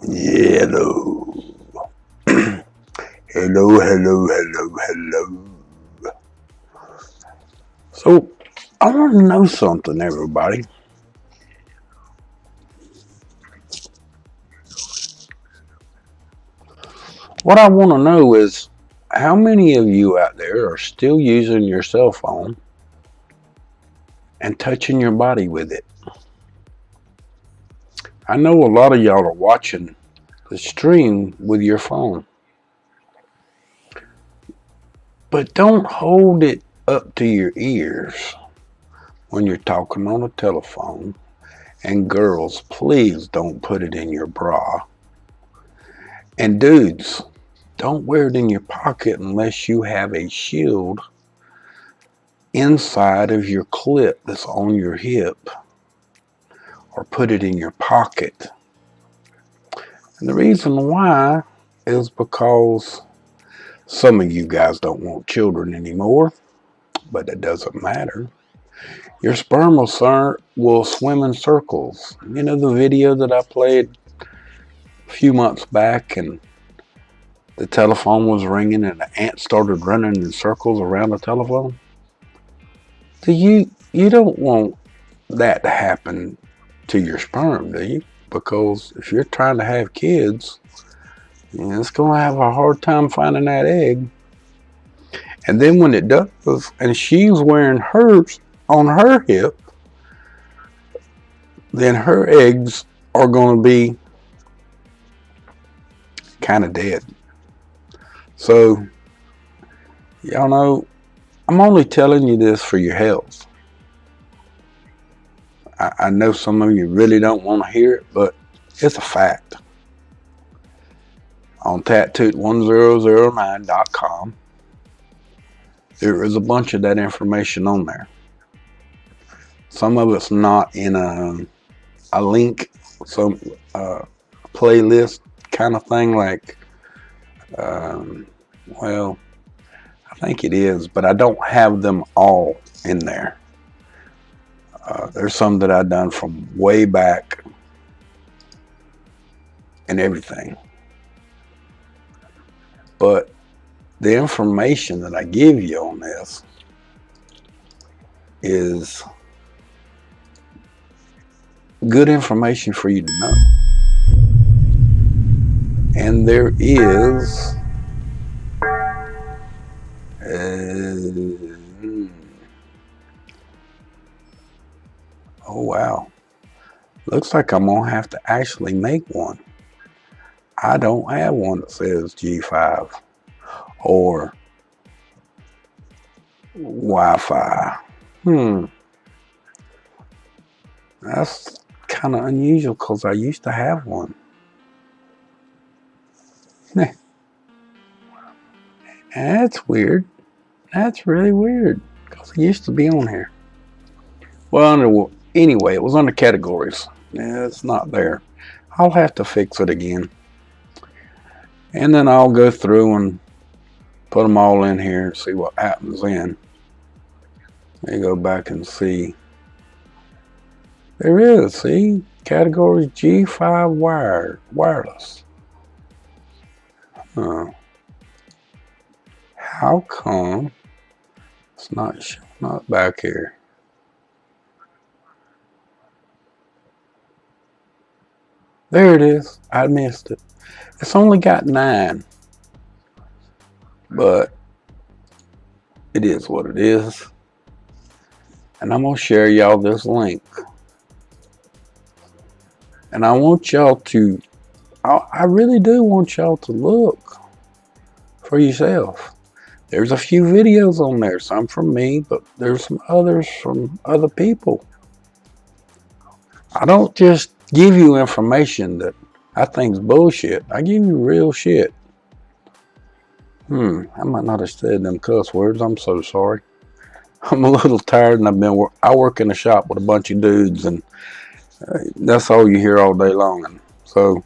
Hello. Hello. So, I want to know something, everybody. What I want to know is how many of you out there are still using your cell phone and touching your body with it? I know a lot of y'all are watching the stream with your phone, but don't hold it up to your ears when you're talking on a telephone. And girls, please don't put it in your bra. And dudes, don't wear it in your pocket unless you have a shield inside of your clip that's on your hip, or put it in your pocket. And the reason why is because some of you guys don't want children anymore, but it doesn't matter. Your sperm will swim in circles. You know the video that I played a few months back, and the telephone was ringing and the ant started running in circles around the telephone? Do you don't want that to happen to your sperm, do you? Because if you're trying to have kids, it's going to have a hard time finding that egg. And then when it does, and she's wearing hers on her hip, then her eggs are going to be kind of dead. So, y'all know, I'm only telling you this for your health. I know some of you really don't want to hear it, but it's a fact. On tattooed1009.com, there is a bunch of that information on there. Some of it's not in a link, some playlist kind of thing, like, well, I think it is, but I don't have them all in there. There's some that I've done from way back and everything. But the information that I give you on this is good information for you to know. And there is oh wow, looks like I'm gonna have to actually make one. I don't have one that says G5 or Wi-Fi. That's kind of unusual because I used to have one. That's weird. That's really weird because it used to be on here. Well, anyway, it was under categories. Yeah, it's not there. I'll have to fix it again. And then I'll go through and put them all in here and see what happens then. Let me go back and see. There is, see? Category G5 wireless. How come it's not back here? There it is. I missed it. It's only got 9. But it is what it is. And I'm going to share y'all this link. And I want y'all to, I really do want y'all to look for yourself. There's a few videos on there, some from me, but there's some others from other people. I don't just give you information that I think's bullshit. I give you real shit. I might not have said them cuss words. I'm so sorry. I'm a little tired, and I work in a shop with a bunch of dudes, and that's all you hear all day long. And so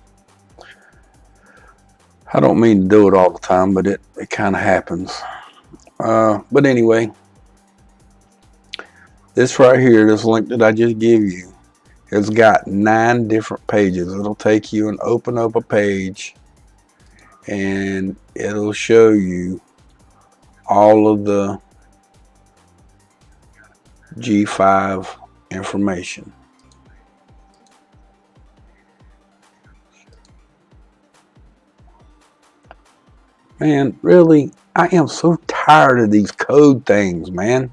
I don't mean to do it all the time, but it kind of happens. But anyway, this right here, this link that I just gave you, It's got 9 different pages. It'll take you and open up a page, and it'll show you all of the G5 information. Man, really, I am so tired of these code things, man.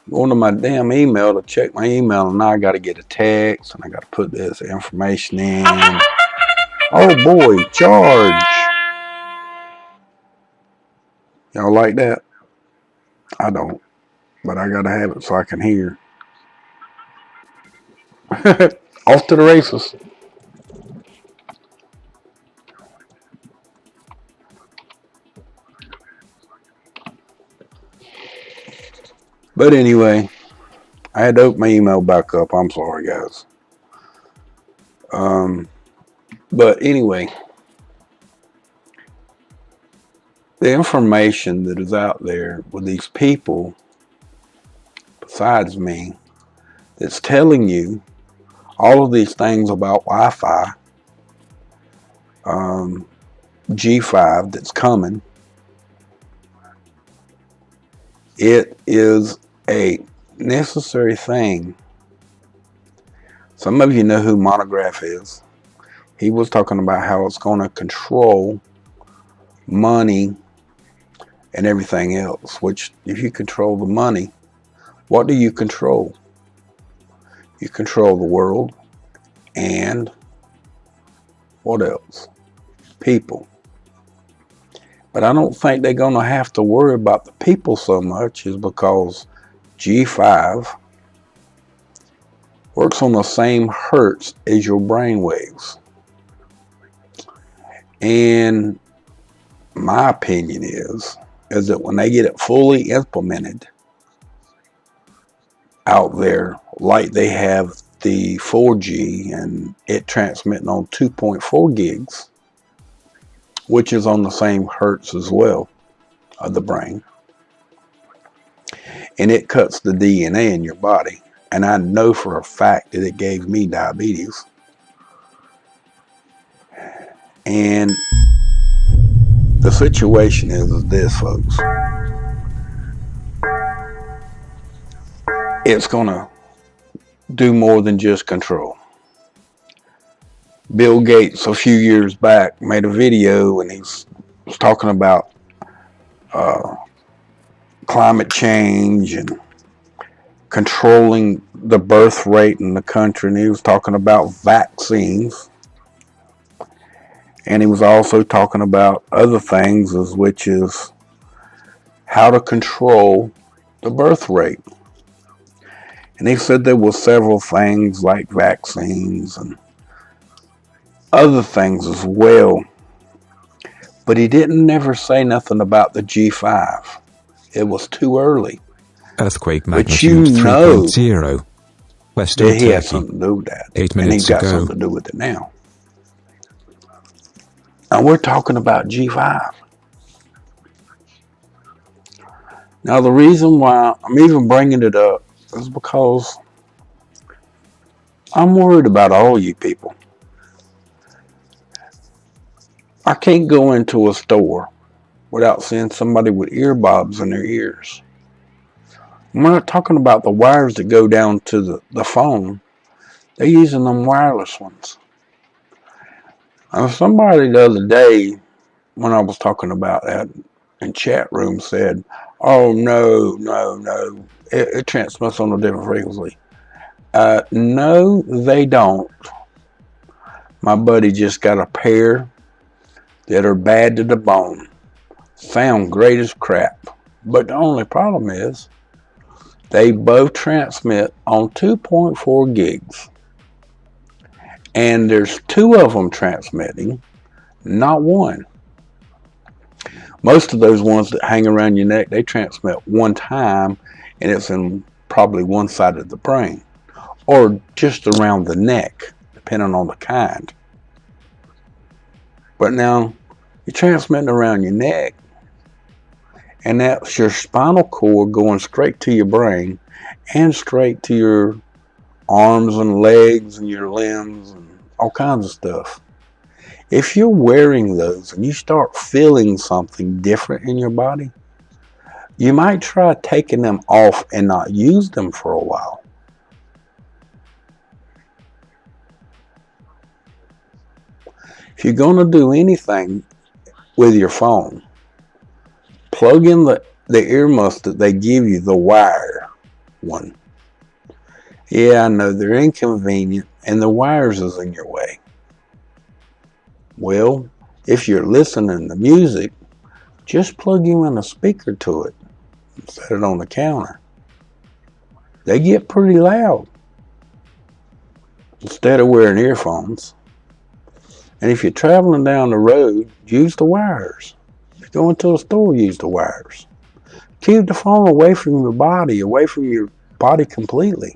Going to my damn email to check my email, and now I got to get a text, and I got to put this information in. Oh boy, charge. Y'all like that? I don't, but I got to have it so I can hear. Off to the races. But anyway, I had to open my email back up. I'm sorry, guys. But anyway, the information that is out there with these people, besides me, that's telling you all of these things about Wi-Fi, G5 that's coming, it is a necessary thing. Some of you know who Monograph is. He was talking about how it's going to control money and everything else, which if you control the money, what do you control? You control the world and what else? People. But I don't think they're going to have to worry about the people so much, is because G5 works on the same hertz as your brain waves. And my opinion is that when they get it fully implemented out there, like they have the 4G and it transmitting on 2.4 gigs, which is on the same hertz as well of the brain, and it cuts the DNA in your body. And I know for a fact that it gave me diabetes. And the situation is this, folks. It's going to do more than just control. Bill Gates, a few years back, made a video and he was talking about climate change and controlling the birth rate in the country, and he was talking about vaccines, and he was also talking about other things, which is how to control the birth rate. And he said there were several things like vaccines and other things as well, but he didn't never say nothing about the G5. It was too early. Earthquake magnitude 3.0. Western Turkey. He had Turkey. something to do with that. 8 and he's minutes got ago. something to do with it now. And we're talking about G5. Now, the reason why I'm even bringing it up is because I'm worried about all you people. I can't go into a store without seeing somebody with earbobs in their ears. I'm not talking about the wires that go down to the phone. They're using them wireless ones. Somebody the other day, when I was talking about that in chat room, said, oh, no, it transmits on a different frequency. No, they don't. My buddy just got a pair that are bad to the bone. Sound great as crap. But the only problem is they both transmit on 2.4 gigs. And there's 2 of them transmitting, not 1. Most of those ones that hang around your neck, they transmit one time, and it's in probably one side of the brain, or just around the neck, depending on the kind. But now, you're transmitting around your neck, and that's your spinal cord going straight to your brain and straight to your arms and legs and your limbs and all kinds of stuff. If you're wearing those and you start feeling something different in your body, you might try taking them off and not use them for a while. If you're going to do anything with your phone, plug in the earmuffs that they give you, the wire one. Yeah, I know they're inconvenient and the wires is in your way. Well, if you're listening to music, just plug you in a speaker to it and set it on the counter. They get pretty loud instead of wearing earphones. And if you're traveling down the road, use the wires. If you go into a store, use the wires. Keep the phone away from your body completely.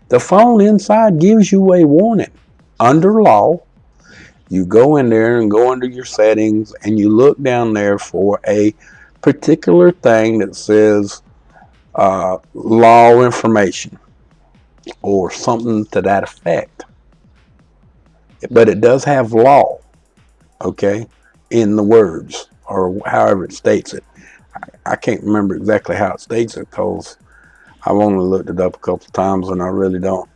The phone inside gives you a warning. Under law, you go in there and go under your settings and you look down there for a particular thing that says law information or something to that effect. But it does have law, okay, in the words or however it states it. I can't remember exactly how it states it because I've only looked it up a couple of times and I really don't.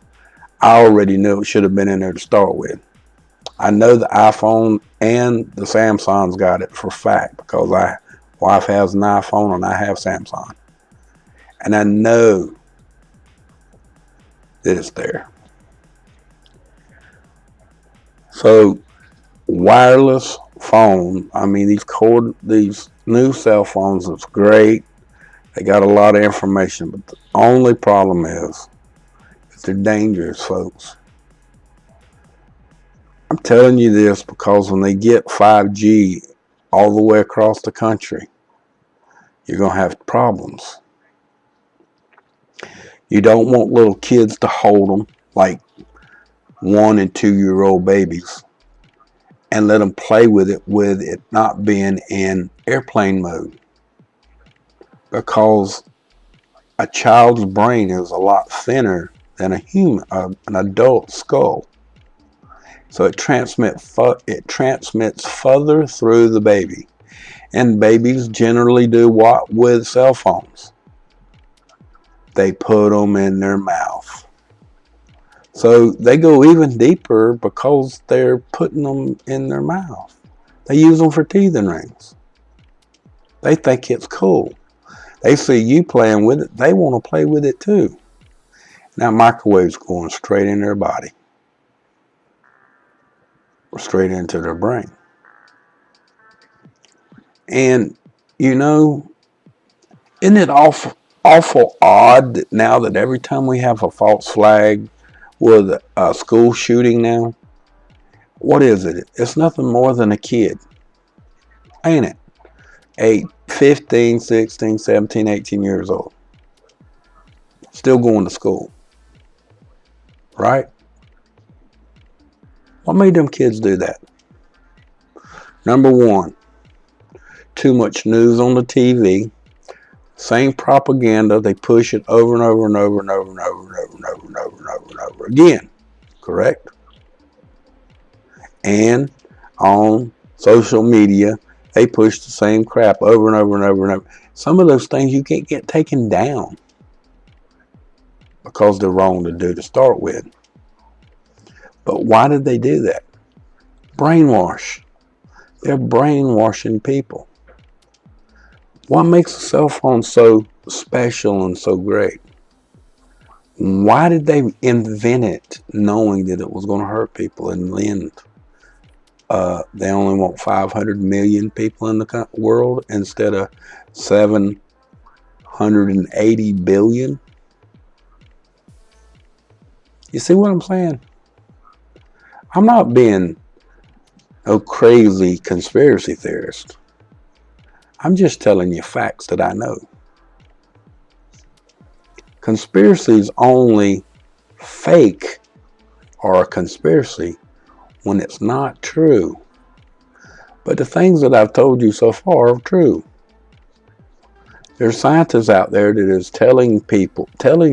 I already knew it should have been in there to start with. I know the iPhone and the Samsung's got it for a fact because my wife has an iPhone and I have Samsung. And I know that it's there. So wireless phone, I mean these new cell phones, it's great. They got a lot of information, but the only problem is that they're dangerous, folks. I'm telling you this because when they get 5G all the way across the country, you're going to have problems. You don't want little kids to hold them like 1 and 2 year old babies and let them play with it not being in airplane mode. Because a child's brain is a lot thinner than an adult skull. So it transmits further through the baby. And babies generally do what with cell phones? They put them in their mouth. So they go even deeper because they're putting them in their mouth. They use them for teething rings. They think it's cool. They see you playing with it. They want to play with it too. Now microwaves going straight in their body. Straight into their brain. And, you know, isn't it awful odd that now that every time we have a false flag with a school shooting now, what is it? It's nothing more than a kid, ain't it? 8, 15, 16, 17, 18 years old. Still going to school. Right? What made them kids do that? Number one, too much news on the TV. Same propaganda. They push it over and over and over and over and over and over and over and over and over and over again. Correct? And on social media, they push the same crap over and over and over and over. Some of those things you can't get taken down because they're wrong to do to start with. But why did they do that? Brainwash. They're brainwashing people. What makes a cell phone so special and so great? Why did they invent it knowing that it was going to hurt people? And then they only want 500 million people in the world instead of 780 billion? You see what I'm saying? I'm not being a crazy conspiracy theorist. I'm just telling you facts that I know. Conspiracies only fake or a conspiracy when it's not true. But the things that I've told you so far are true. There's scientists out there that is telling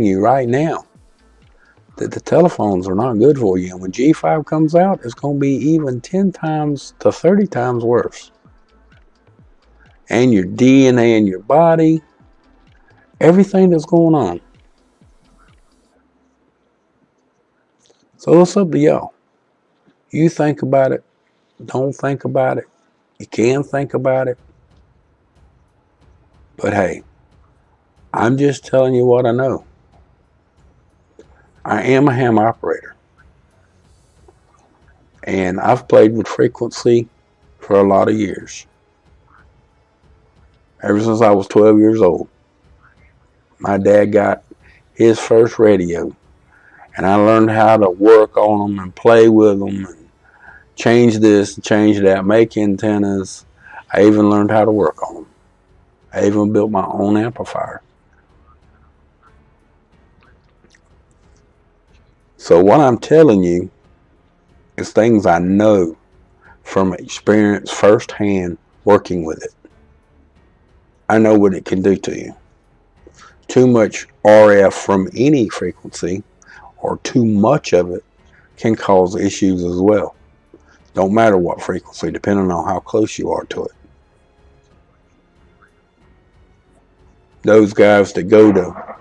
you right now, that the telephones are not good for you. And when G5 comes out, it's going to be even 10 times to 30 times worse. And your DNA in your body, everything that's going on. So it's up to y'all. You think about it. Don't think about it. You can think about it. But hey, I'm just telling you what I know. I am a ham operator. And I've played with frequency for a lot of years. Ever since I was 12 years old. My dad got his first radio. And I learned how to work on them and play with them and change this and change that, make antennas. I even learned how to work on them. I even built my own amplifier. So what I'm telling you is things I know from experience firsthand working with it. I know what it can do to you. Too much RF from any frequency or too much of it can cause issues as well. Don't matter what frequency, depending on how close you are to it. Those guys that go to,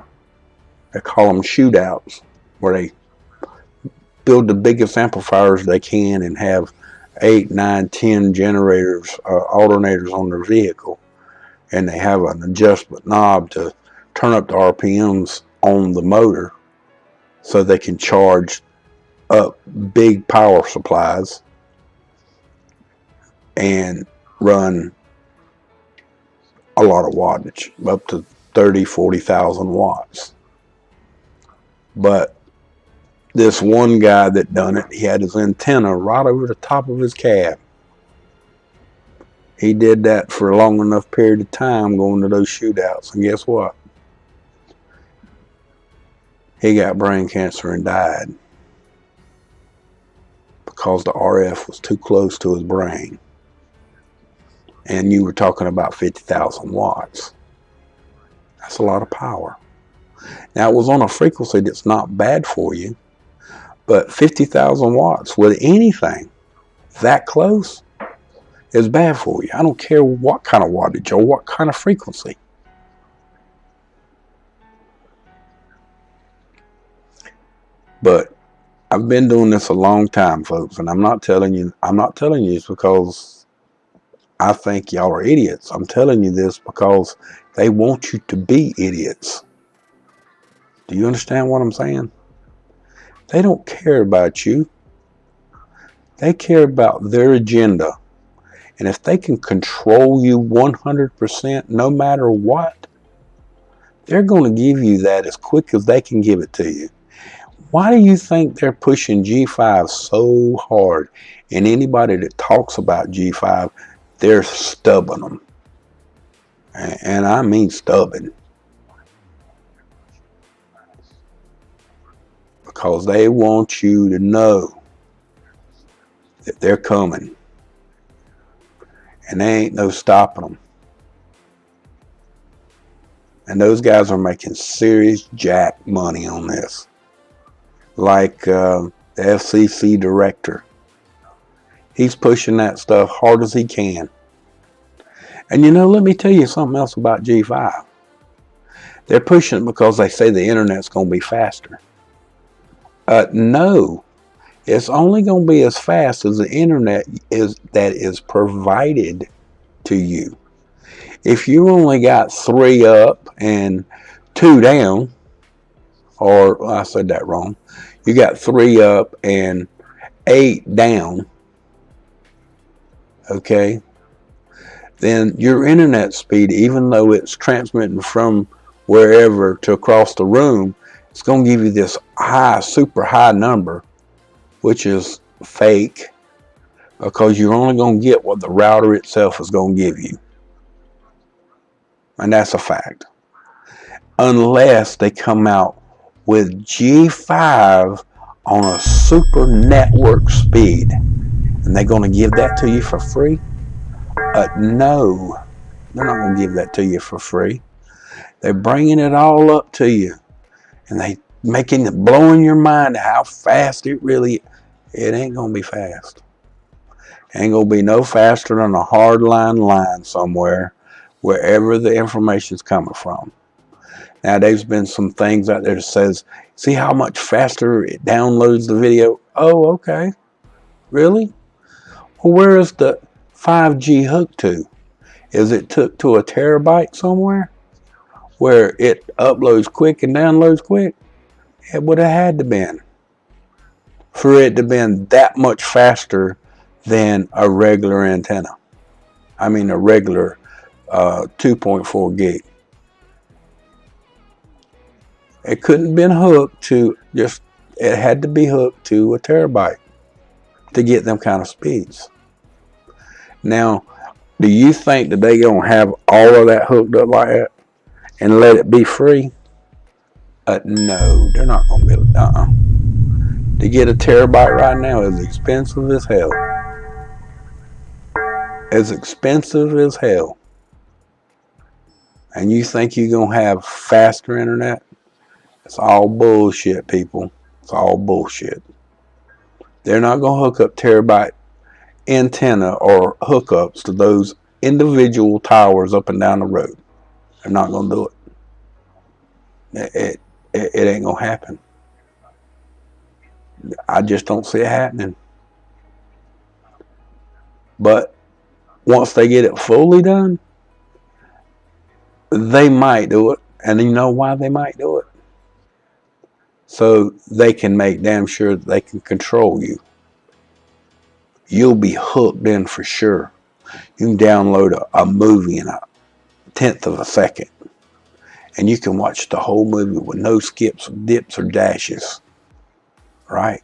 they call them shootouts, where they build the biggest amplifiers they can and have 8, 9, 10 generators, alternators on their vehicle. And they have an adjustment knob to turn up the RPMs on the motor so they can charge up big power supplies and run a lot of wattage, up to 30, 40,000 watts. But this one guy that done it, he had his antenna right over the top of his cab. He did that for a long enough period of time going to those shootouts. And guess what? He got brain cancer and died because the RF was too close to his brain. And you were talking about 50,000 watts. That's a lot of power. Now, it was on a frequency that's not bad for you, but 50,000 watts with anything that close is bad for you. I don't care what kind of wattage or what kind of frequency. But I've been doing this a long time, folks, and I'm not telling you this because I think y'all are idiots. I'm telling you this because they want you to be idiots. Do you understand what I'm saying? They don't care about you. They care about their agenda. And if they can control you 100% no matter what, they're going to give you that as quick as they can give it to you. Why do you think they're pushing G5 so hard? And anybody that talks about G5, they're stubbing them. And I mean stubborn. Because they want you to know that they're coming. And there ain't no stopping them. And those guys are making serious jack money on this. Like the FCC director. He's pushing that stuff hard as he can. And you know, let me tell you something else about G5. They're pushing it because they say the internet's going to be faster. No. It's only going to be as fast as the internet that is provided to you. If you only got 3 up and 2 down, or I said that wrong, you got 3 up and 8 down, okay, then your internet speed, even though it's transmitting from wherever to across the room, it's going to give you this high, super high number, which is fake, because you're only going to get what the router itself is going to give you. And that's a fact. Unless they come out with G5 on a super network speed. And they're going to give that to you for free? No, they're not going to give that to you for free. They're bringing it all up to you. And blowing your mind how fast it really, it ain't going to be fast. Ain't going to be no faster than a hardline line somewhere, wherever the information's coming from. Now, there's been some things out there that says, see how much faster it downloads the video? Oh, okay. Really? Well, where is the 5G hooked to? Is it took to a terabyte somewhere where it uploads quick and downloads quick? It would have had to been for it to been that much faster than a regular antenna. I mean a regular 2.4 gig. It couldn't have been hooked to just, it had to be hooked to a terabyte to get them kind of speeds. Now, do you think that they gonna have all of that hooked up like that and let it be free? No, they're not gonna be able to. To get a terabyte right now is expensive as hell. As expensive as hell. And you think you're gonna have faster internet? It's all bullshit, people. It's all bullshit. They're not gonna hook up terabyte antenna or hookups to those individual towers up and down the road. They're not gonna do it. It ain't gonna happen. I just don't see it happening. But once they get it fully done, they might do it. And you know why they might do it? So they can make damn sure that they can control you. You'll be hooked in for sure. You can download a movie in a 1/10 of a second, and you can watch the whole movie with no skips, dips, or dashes. Right?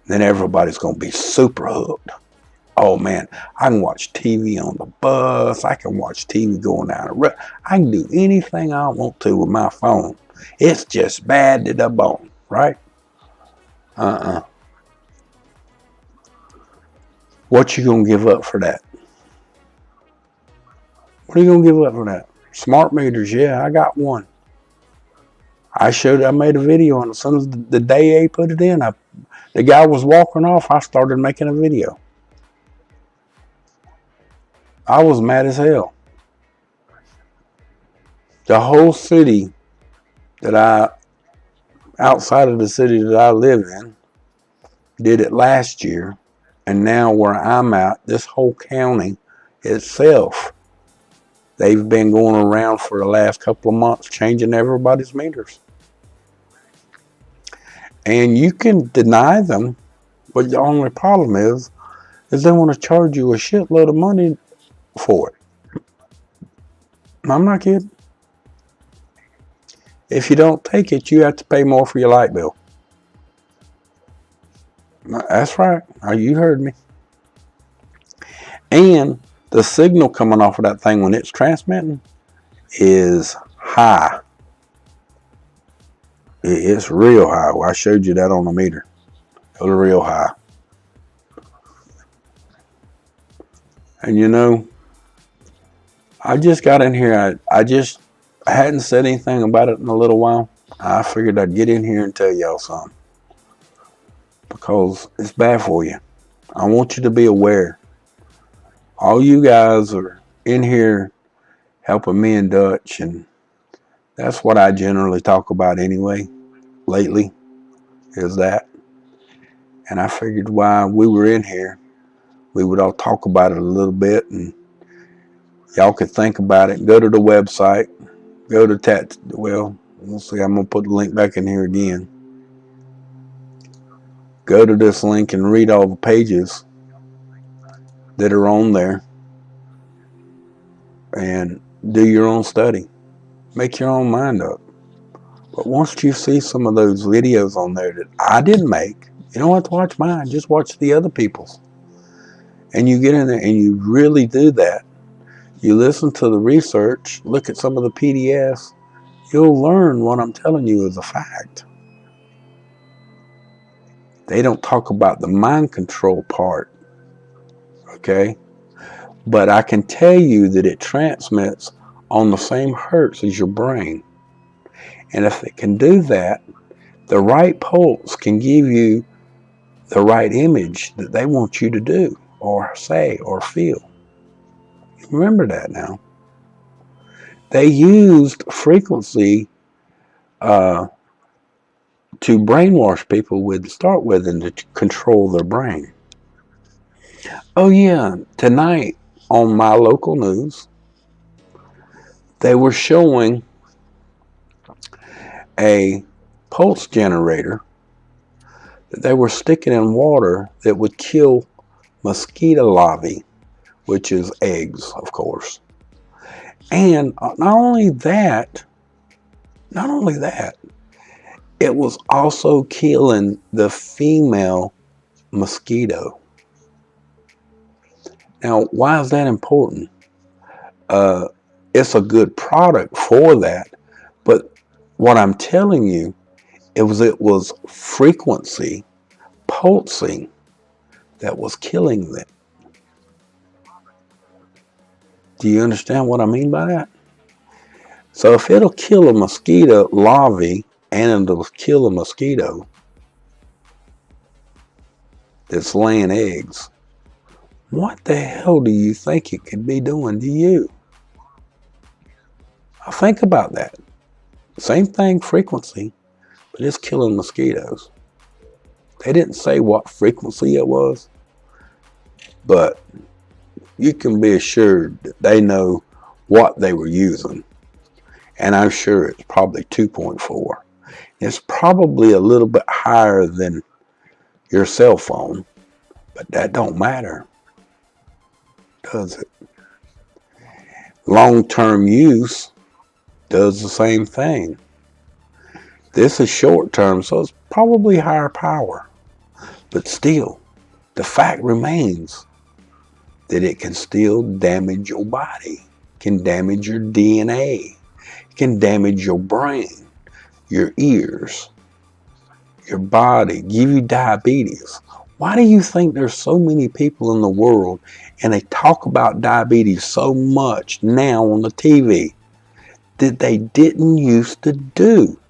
Then everybody's going to be super hooked. Oh man, I can watch TV on the bus. I can watch TV going down the road. I can do anything I want to with my phone. It's just bad to the bone, right? What you gonna give up for that? What are you gonna give up for that? Smart meters, yeah, I got one. I made a video, and as soon as the day they put it in, the guy was walking off, I started making a video. I was mad as hell. The whole city outside of the city that I live in, did it last year. And now where I'm at, this whole county itself, they've been going around for the last couple of months changing everybody's meters. And you can deny them, but the only problem is they want to charge you a shitload of money for it. I'm not kidding. If you don't take it, you have to pay more for your light bill. That's right. You heard me. And the signal coming off of that thing when it's transmitting is high. It's real high. Well, I showed you that on the meter. It was real high. And you know, I just got in here. I hadn't said anything about it in a little while. I figured I'd get in here and tell y'all something. Because it's bad for you. I want you to be aware. All you guys are in here helping me and Dutch, and that's what I generally talk about anyway, lately, is that. And I figured while we were in here, we would all talk about it a little bit, and y'all could think about it. Go to the website. Go to we'll see, I'm going to put the link back in here again. Go to this link and read all the pages that are on there and do your own study. Make your own mind up. But once you see some of those videos on there that I didn't make, you don't have to watch mine. Just watch the other people's. And you get in there and you really do that. You listen to the research, look at some of the PDFs, you'll learn what I'm telling you is a fact. They don't talk about the mind control part, okay? But I can tell you that it transmits on the same hertz as your brain. And if it can do that, the right pulse can give you the right image that they want you to do or say or feel. Remember that now. They used frequency to brainwash people with, start with, and to control their brain. Oh yeah, tonight on my local news, they were showing a pulse generator that they were sticking in water that would kill mosquito larvae, which is eggs, of course. And not only that, it was also killing the female mosquito. Now, why is that important? It's a good product for that, but what I'm telling you, it was frequency pulsing that was killing them. Do you understand what I mean by that? So if it'll kill a mosquito larvae and it'll kill a mosquito that's laying eggs, what the hell do you think it could be doing to you? Now think about that. Same thing, frequency, but it's killing mosquitoes. They didn't say what frequency it was, but you can be assured that they know what they were using. And I'm sure it's probably 2.4. It's probably a little bit higher than your cell phone, but that don't matter, does it? Long-term use does the same thing. This is short-term, so it's probably higher power. But still, the fact remains that it can still damage your body, can damage your DNA, can damage your brain, your ears, your body, give you diabetes. Why do you think there's so many people in the world and they talk about diabetes so much now on the TV that they didn't used to do?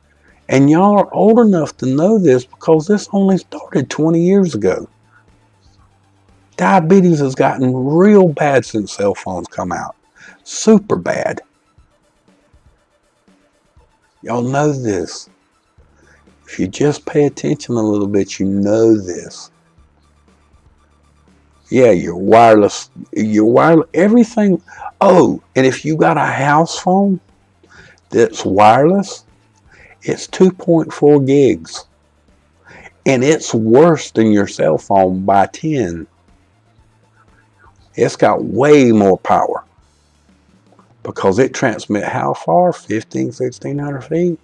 And y'all are old enough to know this because this only started 20 years ago. Diabetes has gotten real bad since cell phones come out. Super bad. Y'all know this. If you just pay attention a little bit, you know this. Yeah, your wireless, everything. Oh, and if you got a house phone that's wireless, it's 2.4 gigs. And it's worse than your cell phone by 10. It's got way more power because it transmits how far? 1,600 feet?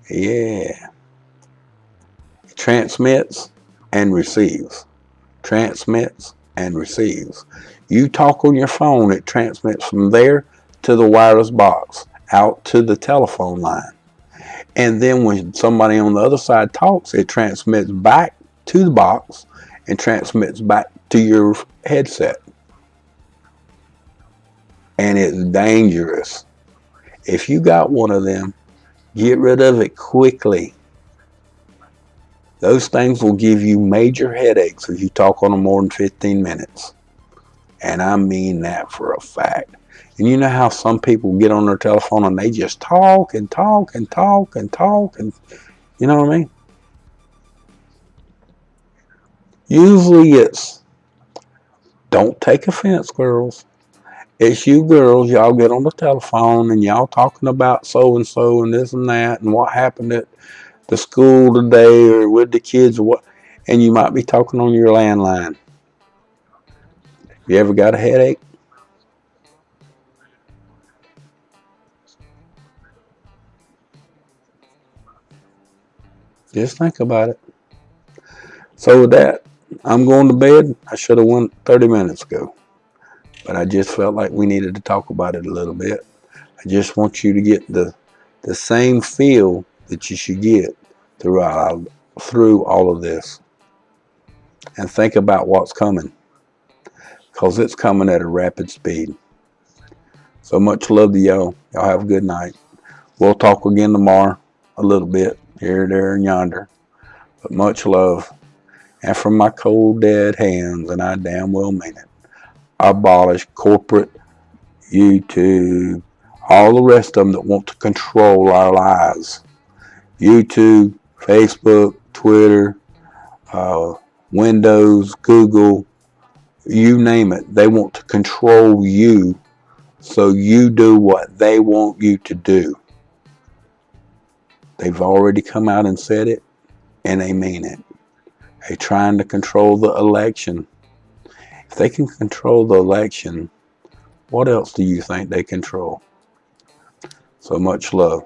Yeah. It transmits and receives. Transmits and receives. You talk on your phone, it transmits from there to the wireless box, out to the telephone line. And then when somebody on the other side talks, it transmits back to the box and transmits back to your headset. And it's dangerous. If you got one of them, get rid of it quickly. Those things will give you major headaches if you talk on them more than 15 minutes. And I mean that for a fact. And you know how some people get on their telephone and they just talk and talk and talk and talk, and you know what I mean? Usually it's, don't take offense, girls. It's you girls, y'all get on the telephone and y'all talking about so-and-so and this and that and what happened at the school today or with the kids or what, and you might be talking on your landline. You ever got a headache? Just think about it. So with that, I'm going to bed. I should have went 30 minutes ago, but I just felt like we needed to talk about it a little bit. I just want you to get the same feel that you should get through all of this. And think about what's coming, because it's coming at a rapid speed. So much love to y'all. Y'all have a good night. We'll talk again tomorrow a little bit, here, there, and yonder. But much love. And from my cold, dead hands, and I damn well mean it, abolish corporate YouTube, all the rest of them that want to control our lives. YouTube, Facebook, Twitter, Windows, Google, you name it. They want to control you so you do what they want you to do. They've already come out and said it, and they mean it. They're trying to control the election. If they can control the election, what else do you think they control? So much love.